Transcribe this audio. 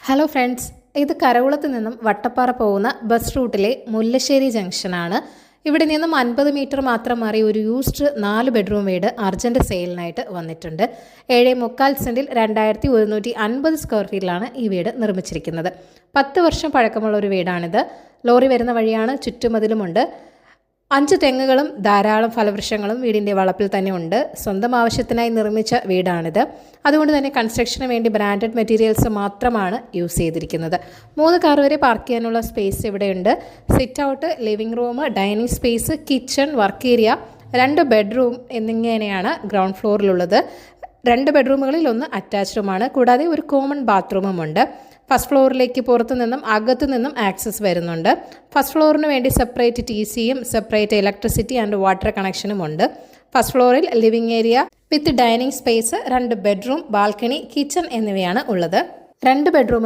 Hello friends, ഇത് കരകുളത്ത് നിന്നും വട്ടപ്പാറ പോകുന്ന ബസ് റൂട്ടിലെ മുല്ലശ്ശേരി ജംഗ്ഷനാണ്. ഇവിടെ നിന്നും 50 മീറ്റർ മാത്രം മാറി ഒരു യൂസ്ഡ് 4 ബെഡ്റൂം വീട് അർജന്റ് സെയിലിനായിട്ട് വന്നിട്ടുണ്ട്. 7.25 സെന്റിൽ 2150 സ്ക്വയർ ഫീറ്റിലാണ് ഈ വീട് നിർമ്മിച്ചിരിക്കുന്നത്. 10 വർഷം പഴക്കമുള്ള ഒരു വീടാണിത്. ലോറി വരുന്ന വഴിയാണ്, ചുറ്റുമതിലുമുണ്ട്. 5 തെങ്ങുകളും ധാരാളം ഫലവൃക്ഷങ്ങളും വീടിൻ്റെ വളപ്പിൽ തന്നെ ഉണ്ട്. സ്വന്തം ആവശ്യത്തിനായി നിർമ്മിച്ച വീടാണിത്. അതുകൊണ്ട് തന്നെ കൺസ്ട്രക്ഷന് വേണ്ടി ബ്രാൻഡഡ് മെറ്റീരിയൽസ് മാത്രമാണ് യൂസ് ചെയ്തിരിക്കുന്നത്. 3 കാർ വരെ പാർക്ക് ചെയ്യാനുള്ള സ്പേസ് ഇവിടെയുണ്ട്. Sit out, living room, dining space, kitchen, work area, 2 bedroom എന്നിങ്ങനെയാണ് ഗ്രൗണ്ട് ഫ്ലോറിലുള്ളത്. 2 ബെഡ്റൂമുകളിൽ 1 അറ്റാച്ച്ഡുമാണ്. കൂടാതെ ഒരു കോമൺ ബാത്റൂമും ഉണ്ട്. ഫസ്റ്റ് ഫ്ലോറിലേക്ക് പുറത്തു നിന്നും അകത്തു നിന്നും ആക്സസ് വരുന്നുണ്ട്. ഫസ്റ്റ് ഫ്ലോറിന് വേണ്ടി സെപ്പറേറ്റ് TCയും സെപ്പറേറ്റ് ഇലക്ട്രിസിറ്റി ആൻഡ് വാട്ടർ കണക്ഷനും ഉണ്ട്. ഫസ്റ്റ് ഫ്ലോറിൽ living area with dining space, 2 bedroom, balcony, kitchen എന്നിവയാണ് ഉള്ളത്. 2 ബെഡ്റൂം